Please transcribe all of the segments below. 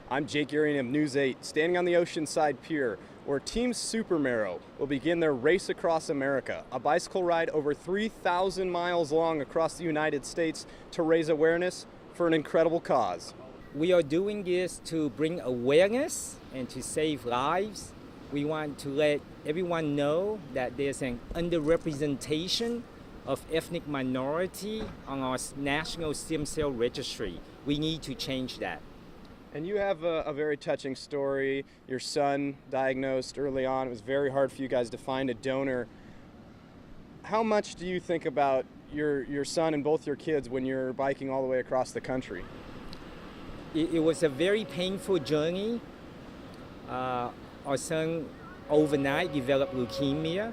I'm Jake Urian of News 8, standing on the Oceanside Pier, where Team Supermarrow will begin their Race Across America, a bicycle ride over 3,000 miles long across the United States to raise awareness for an incredible cause. We are doing this to bring awareness and to save lives. We want to let everyone know that there's an underrepresentation of ethnic minority on our national stem cell registry. We need to change that. And you have a very touching story. Your son diagnosed early on. It was very hard for you guys to find a donor. How much do you think about your son and both your kids when you're biking all the way across the country? It was a very painful journey. Our son overnight developed leukemia.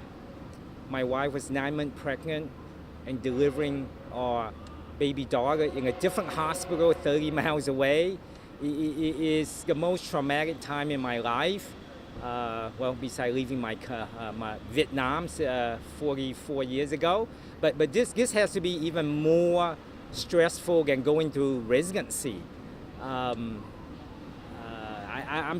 My wife was 9 months pregnant and delivering our baby daughter in a different hospital 30 miles away. It is the most traumatic time in my life. Besides leaving my Vietnam 44 years ago. But this has to be even more stressful than going through residency. I'm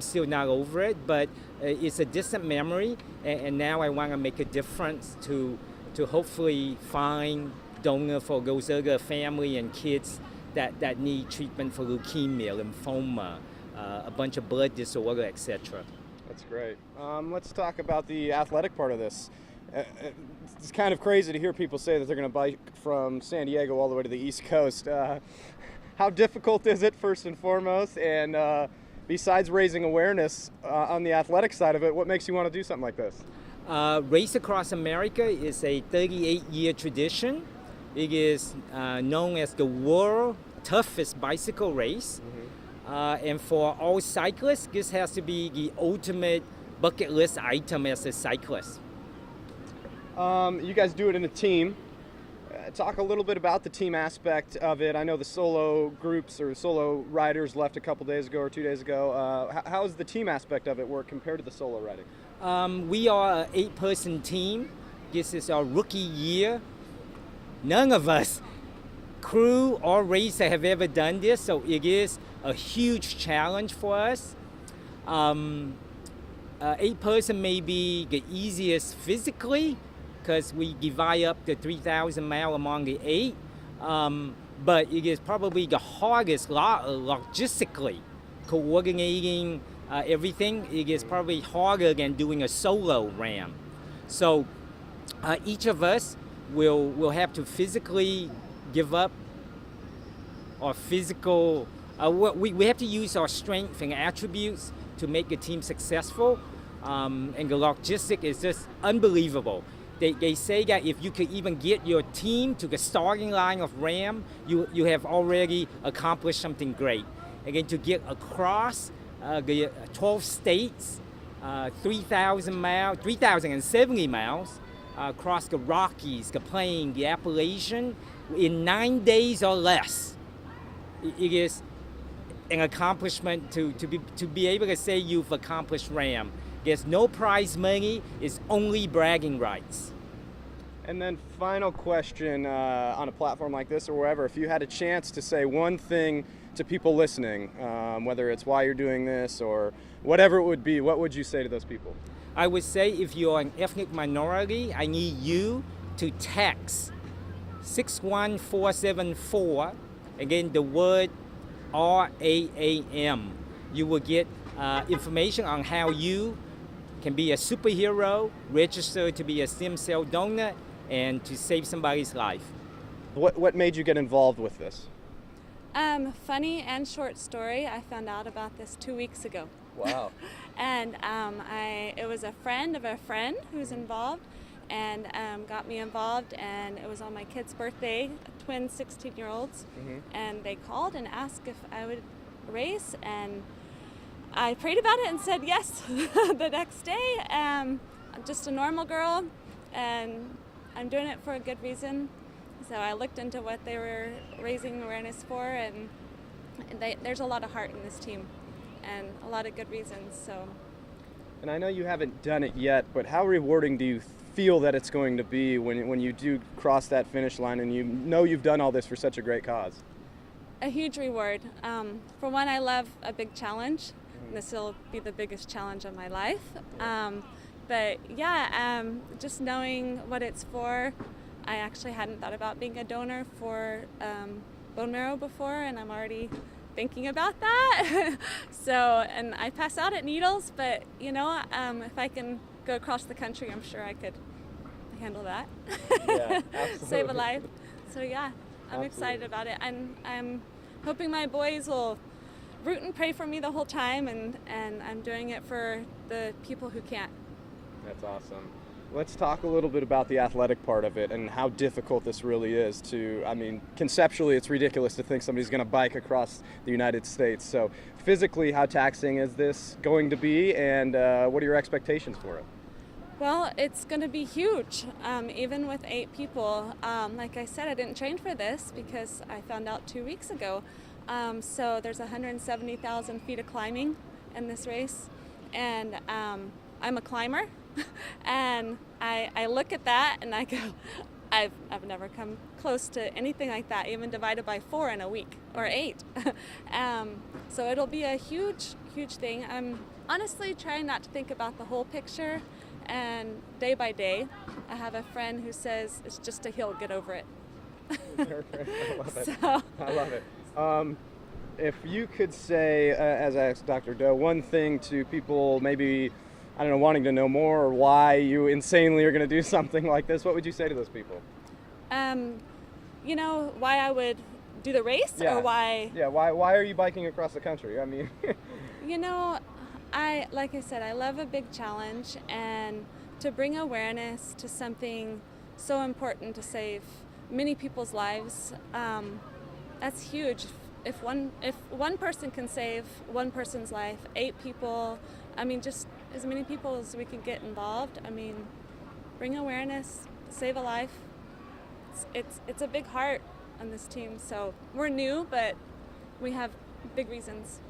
still not over it, but it's a distant memory, and now I want to make a difference to hopefully find donor for those other family and kids that need treatment for leukemia, lymphoma, a bunch of blood disorder, etc. That's great. Let's talk about the athletic part of this. It's kind of crazy to hear people say that they're going to bike from San Diego all the way to the East Coast. How difficult is it, first and foremost? And besides raising awareness on the athletic side of it, what makes you want to do something like this? Race Across America is a 38-year tradition. It is known as the world's toughest bicycle race. Mm-hmm. And for all cyclists, this has to be the ultimate bucket list item as a cyclist. You guys do it in a team. Talk a little bit about the team aspect of it. I know the solo groups or solo riders left a couple days ago or 2 days ago. How does the team aspect of it work compared to the solo riding? We are an 8-person team. This is our rookie year. None of us, crew or racer, have ever done this, so it is a huge challenge for us. 8-person may be the easiest physically because we divide up the 3,000 miles among the 8, but it is probably the hardest logistically, coordinating everything. It is probably harder than doing a solo ram. So each of us will have to physically give up our physical, we have to use our strength and attributes to make the team successful, and the logistic is just unbelievable. They say that if you could even get your team to the starting line of RAM, you have already accomplished something great. Again, to get across the 12 states, 3,070 miles, across the Rockies, the Plain, the Appalachian, in 9 days or less. It is an accomplishment to be able to say you've accomplished RAM. There's no prize money, it's only bragging rights. And then final question, on a platform like this or wherever, if you had a chance to say one thing to people listening, whether it's why you're doing this or whatever it would be, what would you say to those people? I would say if you're an ethnic minority, I need you to text 61474, again the word RAM. You will get information on how you can be a superhero, register to be a stem cell donor, and to save somebody's life. What made you get involved with this? Funny and short story. I found out about this 2 weeks ago. Wow. And it was a friend of a friend who's involved and got me involved, and it was on my kid's birthday, twin 16-year-olds, mm-hmm. and they called and asked if I would race, and I prayed about it and said yes the next day. I'm just a normal girl, and I'm doing it for a good reason. So I looked into what they were raising awareness for, and there's a lot of heart in this team and a lot of good reasons. So. And I know you haven't done it yet, but how rewarding do you feel that it's going to be when you do cross that finish line and you know you've done all this for such a great cause? a huge reward. For one, I love a big challenge. This will be the biggest challenge of my life. But yeah, just knowing what it's for. I actually hadn't thought about being a donor for bone marrow before, and I'm already thinking about that. So, and I pass out at Needles, but you know, if I can go across the country, I'm sure I could handle that. Yeah, absolutely. Save a life. So yeah, I'm excited about it, and I'm hoping my boys will root and pray for me the whole time, and I'm doing it for the people who can't. That's awesome. Let's talk a little bit about the athletic part of it and how difficult this really is to, I mean, conceptually it's ridiculous to think somebody's going to bike across the United States. So physically, how taxing is this going to be, and what are your expectations for it? Well, it's going to be huge, even with 8 people. Like I said, I didn't train for this because I found out 2 weeks ago. So there's 170,000 feet of climbing in this race, and I'm a climber. And I look at that and I go, I've never come close to anything like that, even divided by 4 in a week, or 8. So it'll be a huge, huge thing. I'm honestly trying not to think about the whole picture, and day by day, I have a friend who says it's just a hill, get over it. I love it. So, I love it. If you could say, as I asked Dr. Doe, one thing to people maybe, I don't know, wanting to know more or why you insanely are going to do something like this, what would you say to those people? you know, why I would do the race, Yeah. or why? Yeah, why are you biking across the country? I mean, You know, like I said, I love a big challenge, and to bring awareness to something so important to save many people's lives, that's huge. If one person can save one person's life, 8 people, I mean, just as many people as we can get involved. I mean, bring awareness, save a life. It's a big heart on this team. So we're new, but we have big reasons.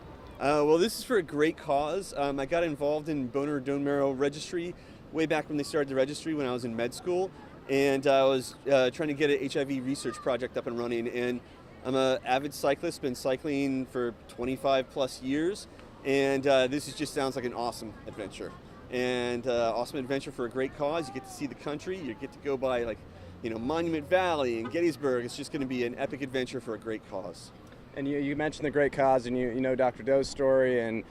Well, this is for a great cause. I got involved in Donor Bone Marrow Registry way back when they started the registry when I was in med school, and I was trying to get an HIV research project up and running. And I'm an avid cyclist, been cycling for 25 plus years, and this just sounds like an awesome adventure. And awesome adventure for a great cause. You get to see the country. You get to go by Monument Valley and Gettysburg. It's just going to be an epic adventure for a great cause. and you mentioned the great cause, and you know Dr. Doe's story, and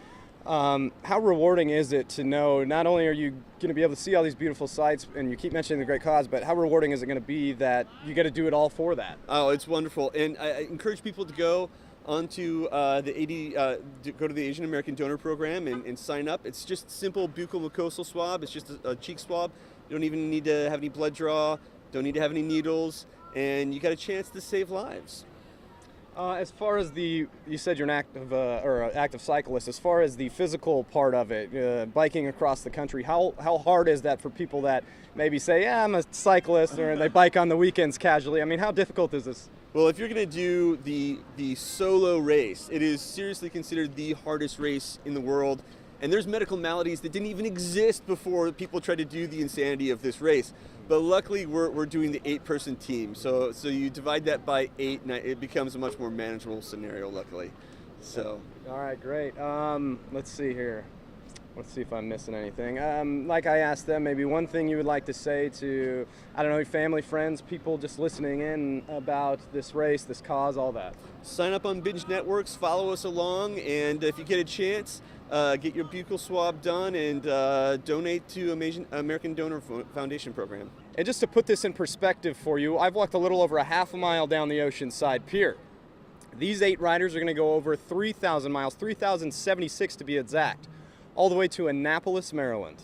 how rewarding is it to know not only are you going to be able to see all these beautiful sights, and you keep mentioning the great cause, but how rewarding is it going to be that you get to do it all for that? Oh, it's wonderful, and I encourage people to go onto go to the Asian American Donor Program and sign up. It's just simple buccal mucosal swab. It's just a cheek swab. You don't even need to have any blood draw. Don't need to have any needles, and you got a chance to save lives. As far as you said you're an active cyclist. As far as the physical part of it, biking across the country, how hard is that for people that maybe say, yeah, I'm a cyclist, or they bike on the weekends casually? I mean, how difficult is this? Well, if you're going to do the solo race, it is seriously considered the hardest race in the world. And there's medical maladies that didn't even exist before people tried to do the insanity of this race. But luckily, we're doing the 8-person team. So you divide that by 8, and it becomes a much more manageable scenario, luckily. So. All right, great. Let's see here. Let's see if I'm missing anything. Like I asked them, maybe one thing you would like to say to, I don't know, family, friends, people just listening in about this race, this cause, all that. Sign up on Binge Networks, follow us along, and if you get a chance, get your buccal swab done and donate to American Donor Foundation Program. And just to put this in perspective for you, I've walked a little over a half a mile down the Oceanside Pier. These 8 riders are going to go over 3,000 miles, 3,076 to be exact, all the way to Annapolis, Maryland.